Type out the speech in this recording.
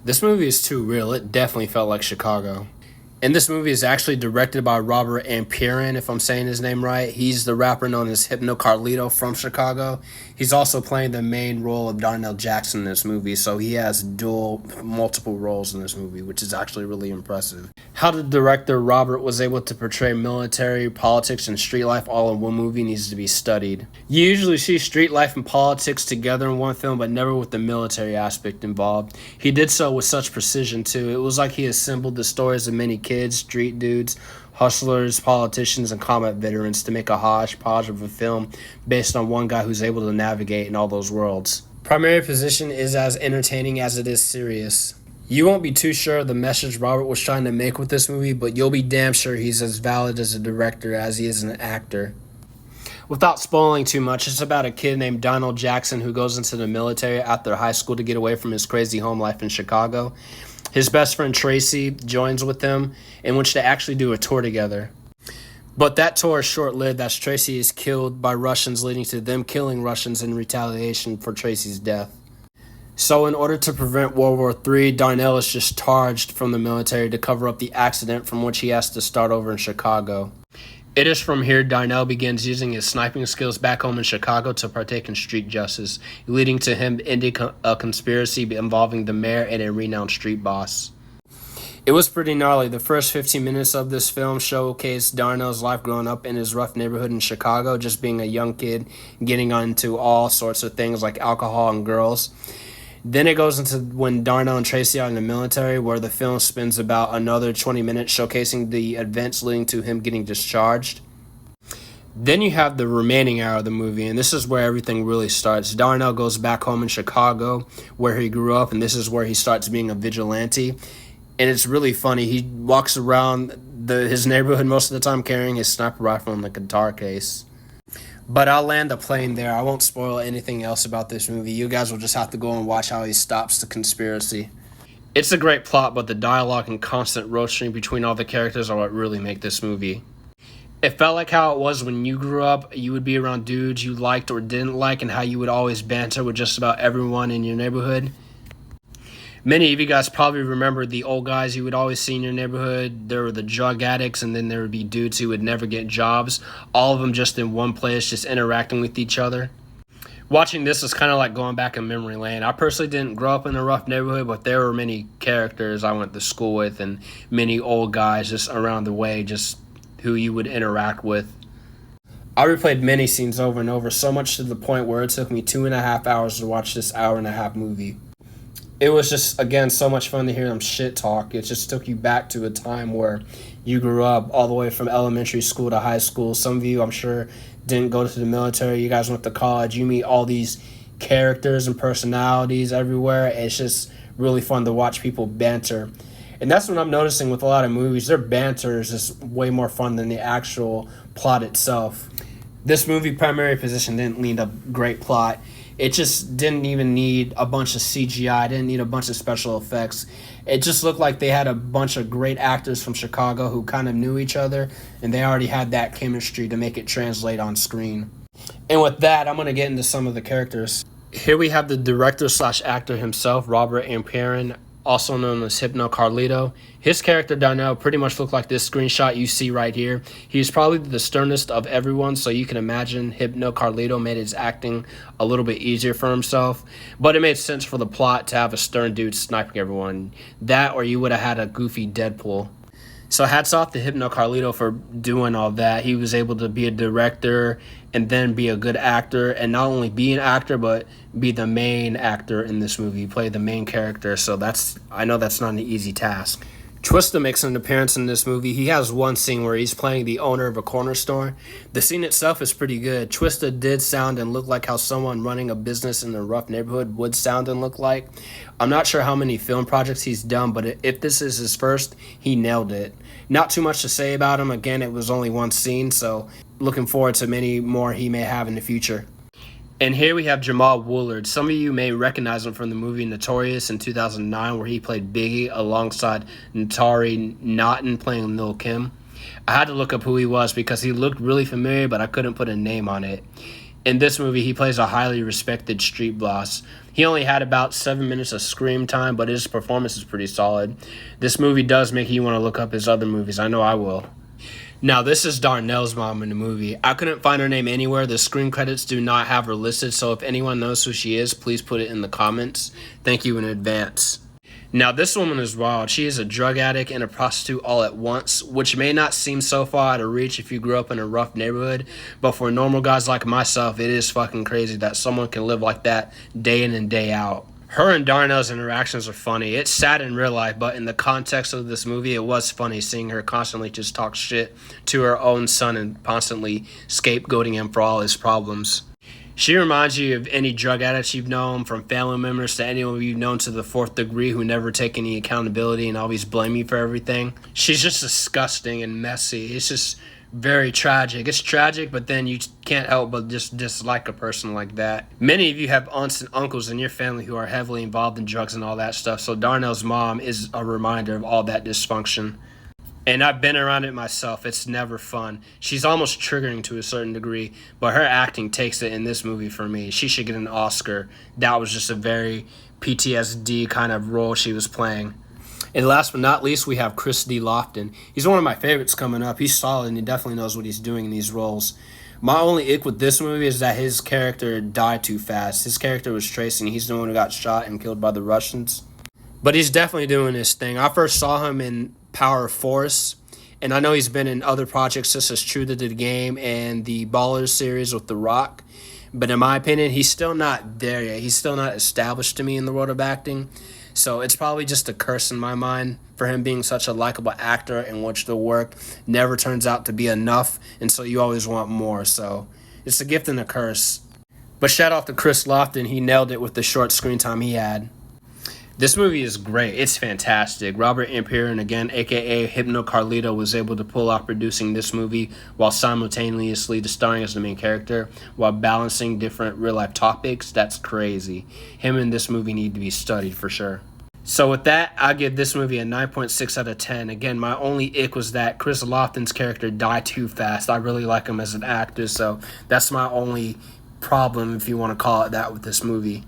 This movie is too real. It definitely felt like Chicago. And this movie is actually directed by Robert Amparan, if I'm saying his name right. He's the rapper known as Hypno Carlito from Chicago. He's also playing the main role of Darnell Jackson in this movie, so he has multiple roles in this movie, which is actually really impressive. How the director Robert was able to portray military, politics, and street life all in one movie needs to be studied. You usually see street life and politics together in one film, but never with the military aspect involved. He did so with such precision, too. It was like he assembled the stories of many kids, street dudes, hustlers, politicians, and combat veterans to make a hodgepodge of a film based on one guy who's able to navigate in all those worlds. Primary position is as entertaining as it is serious. You won't be too sure of the message Robert was trying to make with this movie, but you'll be damn sure he's as valid as a director as he is an actor. Without spoiling too much, it's about a kid named Donald Jackson who goes into the military after high school to get away from his crazy home life in Chicago. His best friend Tracy joins with him, in which they actually do a tour together. But that tour is short-lived as Tracy is killed by Russians, leading to them killing Russians in retaliation for Tracy's death. So in order to prevent World War III, Darnell is just charged from the military to cover up the accident from which he has to start over in Chicago. It is from here Darnell begins using his sniping skills back home in Chicago to partake in street justice, leading to him ending a conspiracy involving the mayor and a renowned street boss. It was pretty gnarly. The first 15 minutes of this film showcased Darnell's life growing up in his rough neighborhood in Chicago, just being a young kid, getting onto all sorts of things like alcohol and girls. Then it goes into when Darnell and Tracy are in the military, where the film spends about another 20 minutes showcasing the events leading to him getting discharged. Then you have the remaining hour of the movie, and this is where everything really starts. Darnell goes back home in Chicago, where he grew up, and this is where he starts being a vigilante. And it's really funny. He walks around his neighborhood most of the time carrying his sniper rifle in the guitar case. But I'll land the plane there. I won't spoil anything else about this movie. You guys will just have to go and watch how he stops the conspiracy. It's a great plot, but the dialogue and constant roasting between all the characters are what really make this movie. It felt like how it was when you grew up. You would be around dudes you liked or didn't like, and how you would always banter with just about everyone in your neighborhood. Many of you guys probably remember the old guys you would always see in your neighborhood. There were the drug addicts, and then there would be dudes who would never get jobs. All of them just in one place, just interacting with each other. Watching this is kind of like going back in memory lane. I personally didn't grow up in a rough neighborhood, but there were many characters I went to school with and many old guys just around the way, just who you would interact with. I replayed many scenes over and over, so much to the point where it took me 2.5 hours to watch this hour-and-a-half movie. It was just, again, so much fun to hear them shit talk. It just took you back to a time where you grew up all the way from elementary school to high school. Some of you, I'm sure, didn't go to the military. You guys went to college. You meet all these characters and personalities everywhere. It's just really fun to watch people banter. And that's what I'm noticing with a lot of movies. Their banter is just way more fun than the actual plot itself. This movie, primary position, didn't need a great plot. It just didn't even need a bunch of CGI. It didn't need a bunch of special effects. It just looked like they had a bunch of great actors from Chicago who kind of knew each other, and they already had that chemistry to make it translate on screen. And with that, I'm going to get into some of the characters. Here we have the director/actor himself, Robert Amparan, also known as Hypno Carlito. His character, Darnell, pretty much looked like this screenshot you see right here. He's probably the sternest of everyone, so you can imagine Hypno Carlito made his acting a little bit easier for himself. But it made sense for the plot to have a stern dude sniping everyone. That, or you would have had a goofy Deadpool. So hats off to Hypno Carlito for doing all that. He was able to be a director and then be a good actor, and not only be an actor, but be the main actor in this movie, play the main character. So I know that's not an easy task. Twista makes an appearance in this movie. He has one scene where he's playing the owner of a corner store. The scene itself is pretty good. Twista did sound and look like how someone running a business in a rough neighborhood would sound and look like. I'm not sure how many film projects he's done, but if this is his first, he nailed it. Not too much to say about him. Again, it was only one scene, so looking forward to many more he may have in the future. And here we have Jamal Woolard. Some of you may recognize him from the movie Notorious in 2009, where he played Biggie alongside Natari Naughton playing Lil' Kim. I had to look up who he was because he looked really familiar, but I couldn't put a name on it. In this movie, he plays a highly respected street boss. He only had about 7 minutes of screen time, but his performance is pretty solid. This movie does make you want to look up his other movies. I know I will. Now, this is Darnell's mom in the movie. I couldn't find her name anywhere. The screen credits do not have her listed, so if anyone knows who she is, please put it in the comments. Thank you in advance. Now, this woman is wild. She is a drug addict and a prostitute all at once, which may not seem so far out of reach if you grew up in a rough neighborhood, but for normal guys like myself, it is fucking crazy that someone can live like that day in and day out. Her and Darnell's interactions are funny. It's sad in real life, but in the context of this movie, it was funny seeing her constantly just talk shit to her own son and constantly scapegoating him for all his problems. She reminds you of any drug addicts you've known, from family members to anyone you've known to the fourth degree who never take any accountability and always blame you for everything. She's just disgusting and messy. It's just very tragic. It's tragic, but then you can't help but just dislike a person like that. Many of you have aunts and uncles in your family who are heavily involved in drugs and all that stuff, so Darnell's mom is a reminder of all that dysfunction. And I've been around it myself. It's never fun. She's almost triggering to a certain degree, but her acting takes it in this movie for me. She should get an Oscar. That was just a very PTSD kind of role she was playing. And last but not least, we have Chris D. Lofton. He's one of my favorites coming up. He's solid, and he definitely knows what he's doing in these roles. My only ick with this movie is that his character died too fast. His character was Tracy, and he's the one who got shot and killed by the Russians. But he's definitely doing his thing. I first saw him in Power of Force, and I know he's been in other projects such as True to the Game and the Ballers series with The Rock. But in my opinion, he's still not there yet. He's still not established to me in the world of acting. So it's probably just a curse in my mind for him being such a likable actor in which the work never turns out to be enough, and so you always want more. So it's a gift and a curse. But shout out to Chris Lofton. He nailed it with the short screen time he had. This movie is great. It's fantastic. Robert Amparan, again, a.k.a. Hypno Carlito, was able to pull off producing this movie while simultaneously starring as the main character while balancing different real-life topics. That's crazy. Him and this movie need to be studied for sure. So with that, I give this movie a 9.6 out of 10. Again, my only ick was that Chris Lofton's character died too fast. I really like him as an actor, so that's my only problem, if you want to call it that, with this movie.